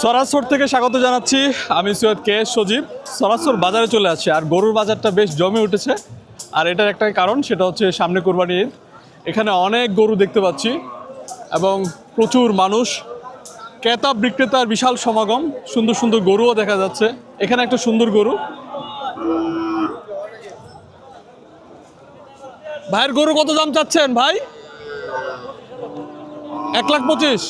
সরাসর থেকে স্বাগত জানাচ্ছি। আমি সৈয়দ কে সজীব। সরাসর বাজারে চলে আসছে, আর গরুর বাজারটা বেশ জমে উঠেছে। আর এটার একটা কারণ, সেটা হচ্ছে সামনে কোরবানি ঈদ। এখানে অনেক গরু দেখতে পাচ্ছি এবং প্রচুর মানুষ, ক্রেতা বিক্রেতার বিশাল সমাগম। সুন্দর সুন্দর গরুও দেখা যাচ্ছে। এখানে একটা সুন্দর গরু। ভাইয়ের গরু কত দাম চাচ্ছেন ভাই? 1,25,000।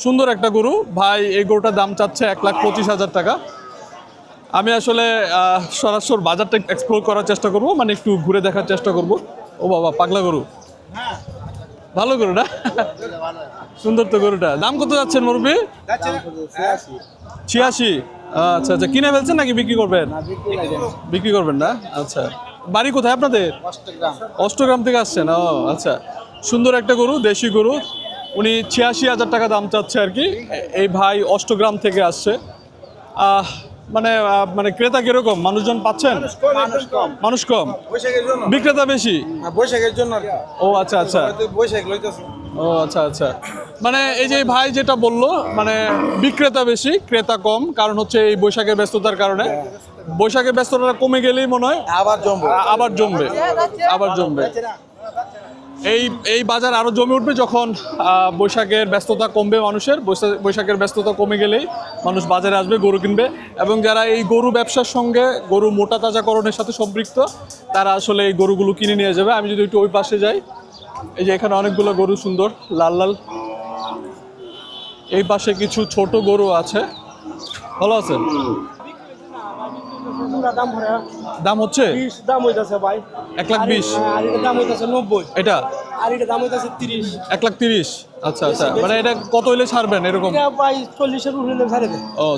সুন্দর একটা গরু ভাই, এই গরুটার দাম চাচ্ছে 1,25,000 টাকা। আমি আসলে সরাসর বাজারটা এক্সপ্লোর করার চেষ্টা করব, মানে একটু ঘুরে দেখার চেষ্টা করব। ও বাবা, পাগলা গরু, ভালো গরু না? সুন্দর তো গরুটা। দাম কত যাচ্ছেন মুরব্বী? 86। আচ্ছা আচ্ছা, কিনে ফেলছেন নাকি বিক্রি করবেন? বিক্রি করবেন না? আচ্ছা, বাড়ি কোথায় আপনাদের? অষ্টগ্রাম থেকে আসছেন? ও আচ্ছা, সুন্দর একটা গরু, দেশি গরু। উনি 86,000 টাকা দাম চাচ্ছে আর কি। এই ভাই অষ্টগ্রাম থেকে আসছে। মানে মানে ক্রেতা কিরকম, মানুষজন পাচ্ছেন? মানুষ কম, বিক্রেতা বেশি। বৈশাখের জন্য। ও আচ্ছা আচ্ছা, বৈশাখ লইতেছে। ও আচ্ছা আচ্ছা, মানে এই যে ভাই যেটা বললো, মানে বিক্রেতা বেশি ক্রেতা কম, কারণ হচ্ছে এই বৈশাখের ব্যস্ততার কারণে। বৈশাখের ব্যস্ততা কমে গেলেই মনে হয় আবার জমবে। এই বাজার আরো জমে উঠবে যখন বৈশাখের ব্যস্ততা কমবে মানুষের। বৈশাখের ব্যস্ততা কমে গেলেই মানুষ বাজারে আসবে, গরু কিনবে। এবং যারা এই গরু ব্যবসার সঙ্গে, গরু মোটা তাজাকরণের সাথে সম্পৃক্ত, তারা আসলে এই গরুগুলো কিনে নিয়ে যাবে। আমি যদি একটু ওই পাশে যাই, এই যে এখানে অনেকগুলো গরু সুন্দর লাল লাল। এই পাশে কিছু ছোট গরু আছে। ভালো আছেন? দাম হচ্ছে 1,20,000। এটা 1,30,000। আচ্ছা আচ্ছা, মানে এটা কত হইলে ছাড়বেন এরকম?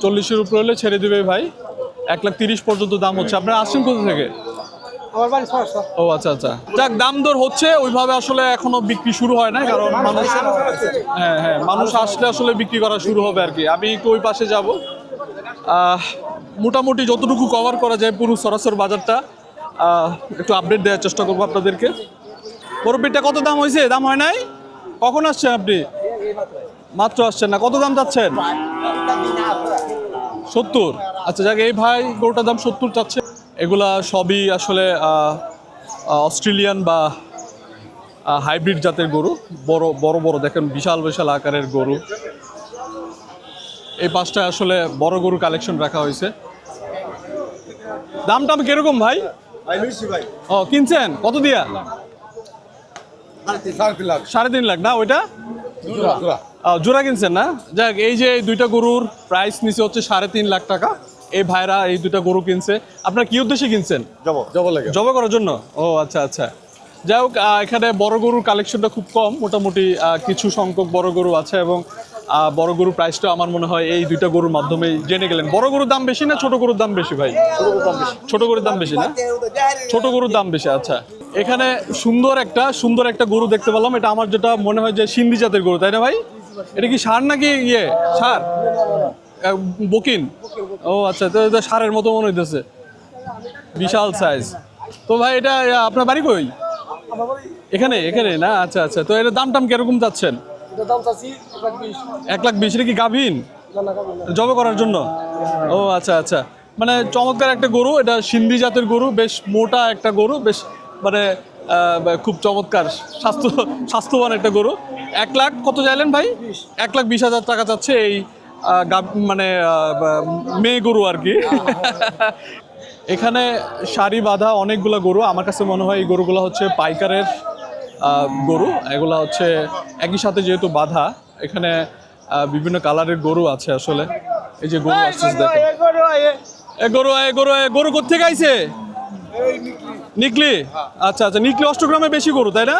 40-এর উপরে হলে ছেড়ে দিবে ভাই। 1,30,000 পর্যন্ত দাম হচ্ছে। আপনারা আসছেন কোথা থেকে? ও আচ্ছা আচ্ছা, যাক, দাম দর হচ্ছে ওইভাবে। আসলে এখনো বিক্রি শুরু হয় না, কারণ মানুষ, হ্যাঁ, মানুষ আসলে আসলে বিক্রি করা শুরু হবে আর কি। আমি একটু ওই পাশে যাব। মোটামুটি যতটুকু কভার করা যায় পুরো সরাসর বাজারটা একটু আপডেট দেওয়ার চেষ্টা করবো আপনাদেরকে। মুরব্বিটা কত দাম হয়েছে? দাম হয় নাই? কখন আসছেন আপনি? মাত্র আসছেন না? কত দাম চাচ্ছেন? 70। আচ্ছা, যাক, এই ভাই গরুটার দাম 70 চাচ্ছে। এগুলা সবই আসলে অস্ট্রেলিয়ান বা হাইব্রিড জাতের গরু। বড় বড় বড় দেখেন, বিশাল বিশাল আকারের গরু। এই পাশটা আসলে বড় গরু কালেকশন রাখা হয়েছে। দামটা কিরকম ভাই? ও, কিনছেন কত দিয়া? 3.5 লাখ না? ওইটা জোড়া কিনছেন না? যাক, এই যে এই দুইটা গরুর প্রাইস নিচে হচ্ছে 3.5 লাখ টাকা। এই ভাইরা এই দুইটা গরু কিনছে। আপনার কি উদ্দেশ্যে কিনছেন? জব করার জন্য? ও আচ্ছা আচ্ছা, যাই হোক, এখানে বড় গরুর কালেকশনটা খুব কম। মোটামুটি কিছু সংখ্যক বড় গরু আছে, এবং বড় গরুর প্রাইসটা আমার মনে হয় এই দুইটা গরুর মাধ্যমেই জেনে গেলেন। বড় গরুর দাম বেশি না ছোট গরুর দাম বেশি ভাই? ছোট গরুর দাম বেশি না? ছোট গরুর দাম বেশি। আচ্ছা, এখানে সুন্দর একটা গরু দেখতে পেলাম। এটা আমার যেটা মনে হয় যে সিন্ধি জাতের গরু, তাই না ভাই? এটা কি ষাঁড় নাকি ষাঁড়? বকিন? ও আচ্ছা, তো এটা ষাঁড়ের মতো মনে হইতেছে, বিশাল সাইজ। তো ভাই, এটা আপনার বাড়ি কই? এখানে না? আচ্ছা আচ্ছা, তো এর দাম টাম কিরকম যাচ্ছেন? 1,20,000। এটা কি গাভীন? জবে করার জন্য? ও আচ্ছা আচ্ছা, মানে চমৎকার একটা গরু। এটা সিন্ধি জাতের গরু, বেশ মোটা একটা গরু, বেশ মানে খুব চমৎকার স্বাস্থ্যবান একটা গরু। 1 লাখ কত চাইলেন ভাই? 1,20,000 টাকা চাচ্ছে এই মানে মেয়ে গরু আর কি। এখানে সারি বাঁধা অনেকগুলো গরু। আমার কাছে মনে হয় এই গরুগুলো হচ্ছে পাইকারের গরু। এগুলা হচ্ছে একই সাথে যেহেতু বাঁধা, এখানে বিভিন্ন কালারের গরু আছে আসলে। এই যে গরু আসছে, দেখেন, গরু কোথেকে আইছে? নিকলি? আচ্ছা আচ্ছা, নিকলি অষ্টগ্রামে বেশি গরু, তাই না?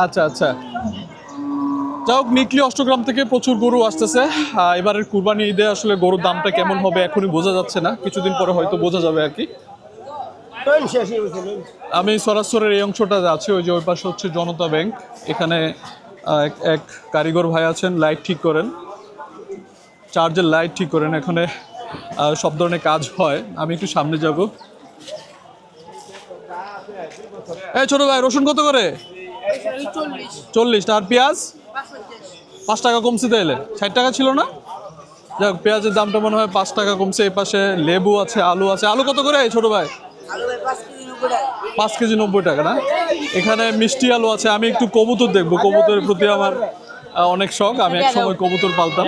আচ্ছা আচ্ছা, যাই হোক, নিকলি অষ্টগ্রাম থেকে প্রচুর গরু আসতেছে। এবারের কুরবানি ঈদে আসলে গরুর দামটা কেমন হবে এখনই বোঝা যাচ্ছে না, কিছুদিন পরে হয়তো বোঝা যাবে আর কি। আমি সরাসরের এই অংশটা আছি, ওই যে ওই পাশে হচ্ছে জনতা ব্যাংক। এখানে এক কারিগর ভাই আছেন, লাইট ঠিক করেন, চার্জের লাইট ঠিক করেন। এখানে সব ধরনের কাজ হয়। আমি একটু সামনে যাব। এই ছোট ভাই, রসুন কত করে? 40 আর পেঁয়াজ 5 টাকা কমছে তাইলে 60 টাকা ছিল না? যাক পেঁয়াজের দামটা মনে হয় 5 টাকা কমছে। এই পাশে লেবু আছে, আলু আছে। আলু কত করে ছোট ভাই? 5 কেজি 90 টাকা না? এখানে মিষ্টি আলু আছে। আমি একটু কবুতর দেখবো, কবুতরের প্রতি আমার অনেক শখ। আমি এক সময় কবুতর পালতাম।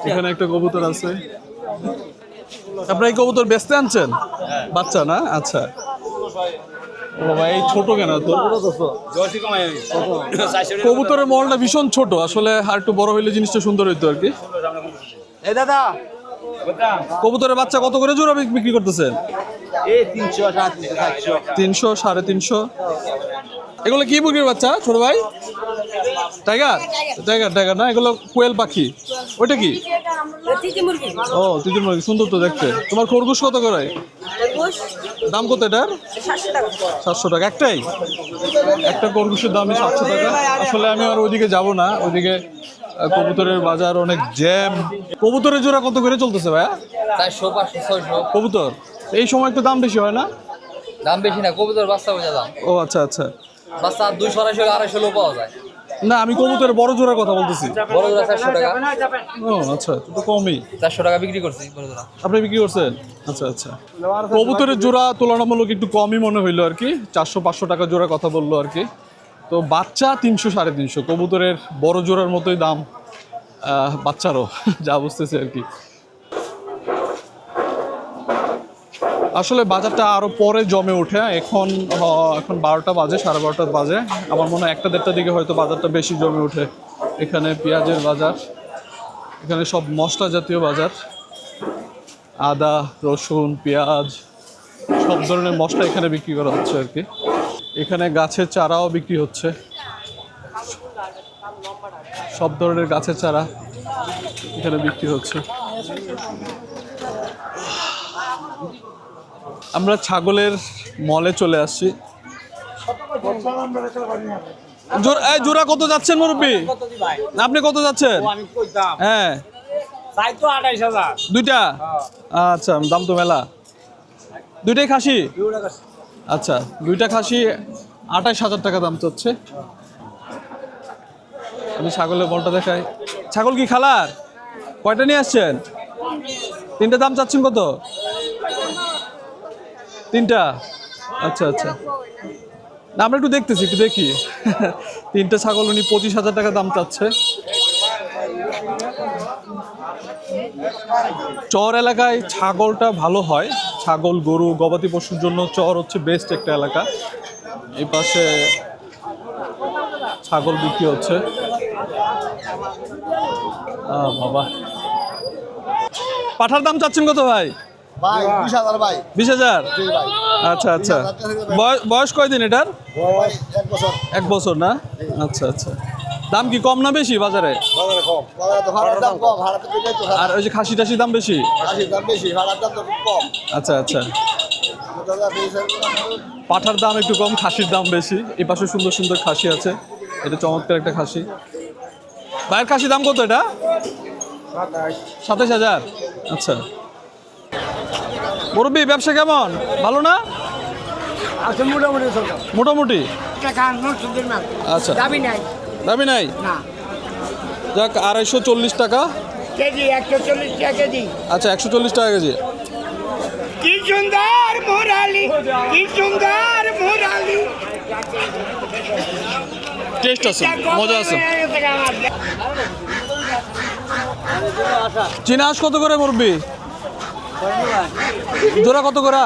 এখানে একটা কবুতর আছে। আপনারা এই কবুতর বেচতে আনছেন? বাচ্চা না? আচ্ছা। ও বাবা, এই ছোট কেন তো? কবুতরের মলটা ভীষণ ছোট আসলে, আর একটু বড় হইলে জিনিসটা সুন্দর হইতো আর কি। এই দাদা কবুতরের বাচ্চা কত করে জোড়া বিক্রি করতেছেন? 300, 350। এগুলো কি মুরগির বাচ্চা ছোট ভাই? টাইগার টাইগার টাইগার না, এগুলো কোয়েল পাখি। ওইটা কি? ও তিতির মুরগি, সুন্দর তো দেখতে। তোমার খরগোশ কত করে? দাম কত এটার? 700 টাকা। একটাই একটা খরগোশের দামই 700 টাকা। আসলে আমি আর ওইদিকে যাব না, ওইদিকে কবুতরের বাজার অনেক জ্যাম। কবুতরের জোড়া কত করে চলতেছে ভাইয়া? 400, 500, 600। কবুতর এই সময় একটু দাম বেশি হয় না? দাম বেশি না, কবুতর বাচ্চা বোঝা দাম। ও আচ্ছা আচ্ছা। বাচ্চা 200, 250, 250 লো পাওয়া যায়। না, আমি কবুতরের বড় জোড়ার কথা বলতেছি। বড় জোড়া 400 টাকা। ও আচ্ছা, তো কমই। 400 টাকা বিক্রি করছি বড় জোড়া। আপনি বিক্রি করছেন? আচ্ছা আচ্ছা। কবুতরের জোড়া তুলনামূলক একটু কমই মনে হইলো আর কি। 400-500 টাকা জোড়া কথা বললো আর কি। তো বাচ্চা 300-350। কবুতরের বড় জোড়ার মতোই দাম বাচ্চারও, যা বুঝতেছি আর কি। আসলে বাজারটা আরো পরে জমে ওঠে। এখন 12টা বাজে, 12:30 বাজে। আমার মনে হয় 1-1:30টার দিকে হয়তো বাজারটা বেশি জমে ওঠে। এখানে পেঁয়াজের বাজার, এখানে সব মশলা জাতীয় বাজার। আদা, রসুন, পেঁয়াজ, সব ধরনের মশলা এখানে বিক্রি করা হচ্ছে আর কি। এখানে গাছের চারাও বিক্রি হচ্ছে, সব ধরনের গাছের চারা এখানে বিক্রি হচ্ছে। আমরা ছাগলের মলে চলে আসছি। জোড়া কত যাচ্ছেন মুরব্বী? আপনি কত যাচ্ছেন? হ্যাঁ, দুইটা। আচ্ছা, দাম তো মেলা। দুইটাই খাসি? আচ্ছা, দুইটা খাসি 28,000 টাকা দাম চাচ্ছে। আমি ছাগলের মলটা দেখাই। ছাগল কি খালার? কয়টা নিয়ে আসছেন? 3টা। দাম চাচ্ছেন কত? 3টা। আচ্ছা আচ্ছা, না আমরা একটু দেখতেছি, একটু দেখি। 3টা ছাগল উনি 25,000 টাকা দাম চাচ্ছে। চর এলাকায় ছাগলটা ভালো হয়। ছাগল, গরু, গবাদি পশুর জন্য চর হচ্ছে বেস্ট একটা এলাকা। এই পাশে ছাগল বিক্রি হচ্ছে। বাবা, পাঠার দাম চাচ্ছেন কত ভাই? 20,000। আচ্ছা আচ্ছা। বয়স কয়দিন এটার? 1 বছর না? আচ্ছা আচ্ছা। দাম কি কম না বেশি বাজারে? আর ওই যে খাসি টাসি দাম বেশি? আচ্ছা আচ্ছা। পাঠার দাম একটু কম, খাসির দাম বেশি। এই পাশে সুন্দর সুন্দর খাসি আছে। এটা চমৎকার একটা খাসি। ভাইয়ের খাসি দাম কত এটা? 27,000। আচ্ছা। মুরব্বী, ব্যবসা কেমন? ভালো না? মোটামুটি। আচ্ছা, দামি নাই। যাক, 240 টাকা কেজি, 140 টাকা কেজি। আচ্ছা, 140 টাকা কেজি। কি সুন্দর মুরালি, কি সুন্দর মুরালি। টেস্ট আছে, মজা আছে। চীনা হাঁস কত করে মুরব্বী? জোড়া কত করে?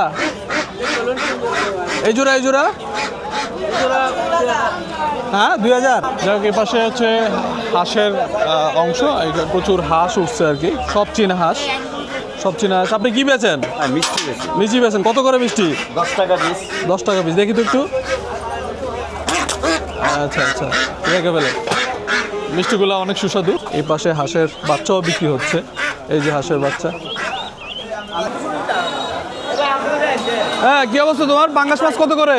এই জোড়া, এই জোড়া? হ্যাঁ, 2000। যাক, এই পাশে হচ্ছে হাঁসের অংশ। এখানে প্রচুর হাঁস উঠছে আর কি। সব চীনা হাঁস, সব চীনা হাঁস। আপনি কি বেচেন? মিষ্টি বেচেন। কত করে মিষ্টি? 10 টাকা পিস। 10 টাকা পিস। দেখি তো একটু। আচ্ছা আচ্ছা, দেখে ফেলে। মিষ্টিগুলো অনেক সুস্বাদু। এই পাশে হাঁসের বাচ্চাও বিক্রি হচ্ছে। এই যে হাঁসের বাচ্চা। হ্যাঁ, কি অবস্থা তোমার? পাঙ্গাস মাছ কত করে?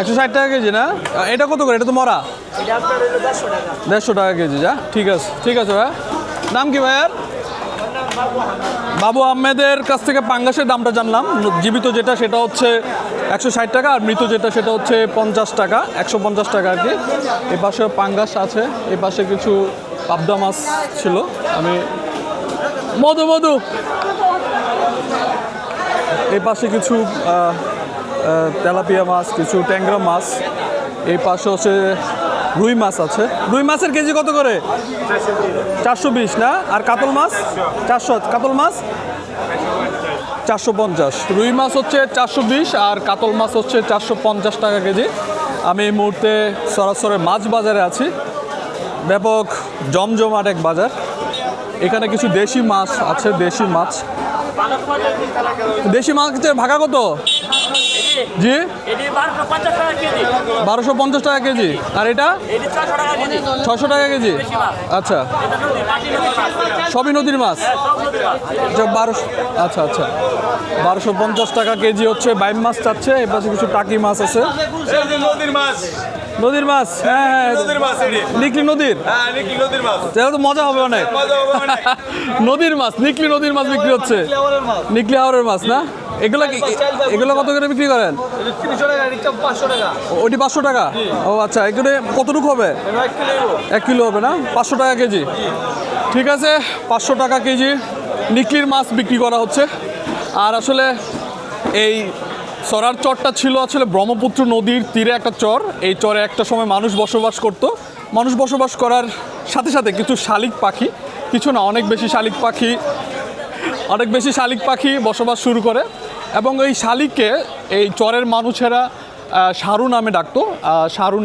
160 টাকা কেজি না? এটা কত করে? এটা তো মরা। 150 টাকা কেজি। যা, ঠিক আছে, ঠিক আছে ভাই। নাম কি ভাইয়ার? বাবু আহমেদের কাছ থেকে পাঙ্গাসের দামটা জানলাম। জীবিত যেটা, সেটা হচ্ছে 160 টাকা, আর মৃত যেটা সেটা হচ্ছে 50 টাকা, 150 টাকা আর কি। এই পাশে পাঙ্গাস আছে, এই পাশে কিছু পাবদা মাছ ছিল। আমি মধু এই পাশে কিছু তেলাপিয়া মাছ, কিছু ট্যাংরা মাছ। এই পাশে হচ্ছে রুই মাছ আছে। রুই মাছের কেজি কত করে? 420 না? আর কাতল মাছ 400, কাতল মাছ 450। রুই মাছ হচ্ছে 420 আর কাতল মাছ হচ্ছে 450 টাকা কেজি। আমি এই মুহূর্তে সরাসরি মাছ বাজারে আছি। ব্যাপক জমজমাট এক বাজার। এখানে কিছু দেশি মাছ আছে, দেশি মাছ। দেশি মাছের ভাগা কত? জি 1250 টাকা কেজি। আর এটা 600 টাকা কেজি। আচ্ছা, সবই নদীর মাছ। 1200, আচ্ছা 1250 টাকা কেজি হচ্ছে বাইম মাছ চাচ্ছে। এর পাশে কিছু টাকি মাছ আছে। নদীর মাছ, হ্যাঁ নিকলি নদীর, তাহলে তো মজা হবে অনেক। নদীর মাছ, নিকলি নদীর মাছ বিক্রি হচ্ছে। নিকলি হাওরের মাছ না? এগুলো কত করে বিক্রি করেন? 300 টাকা, 500 টাকা। ওইটি 500 টাকা? ও আচ্ছা, এগুলো কতটুকু হবে? 1 কিলো হবে না? 500 টাকা কেজি। ঠিক আছে, 500 টাকা কেজি নিকলির মাছ বিক্রি করা হচ্ছে। আর আসলে এই সরার চরটা ছিল আসলে ব্রহ্মপুত্র নদীর তীরে একটা চর। এই চরে একটা সময় মানুষ বসবাস করত। মানুষ বসবাস করার সাথে সাথে কিছু শালিক পাখি, কিছু না অনেক বেশি শালিক পাখি বসবাস শুরু করে। এবং এই শালিককে এই চরের মানুষেরা সারু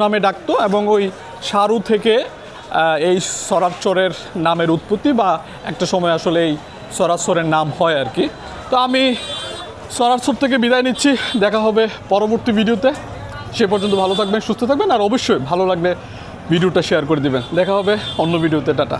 নামে ডাকতো এবং ওই সারু থেকে এই সরার চরের নামের উৎপত্তি, বা একটা সময় আসলে এই সরার চরের নাম হয় আর কি। তো আমি সরারচর থেকে বিদায় নিচ্ছি। দেখা হবে পরবর্তী ভিডিওতে। সে পর্যন্ত ভালো থাকবেন, সুস্থ থাকবেন, আর অবশ্যই ভালো লাগলে ভিডিওটা শেয়ার করে দিবেন। দেখা হবে অন্য ভিডিওতে। টাটা।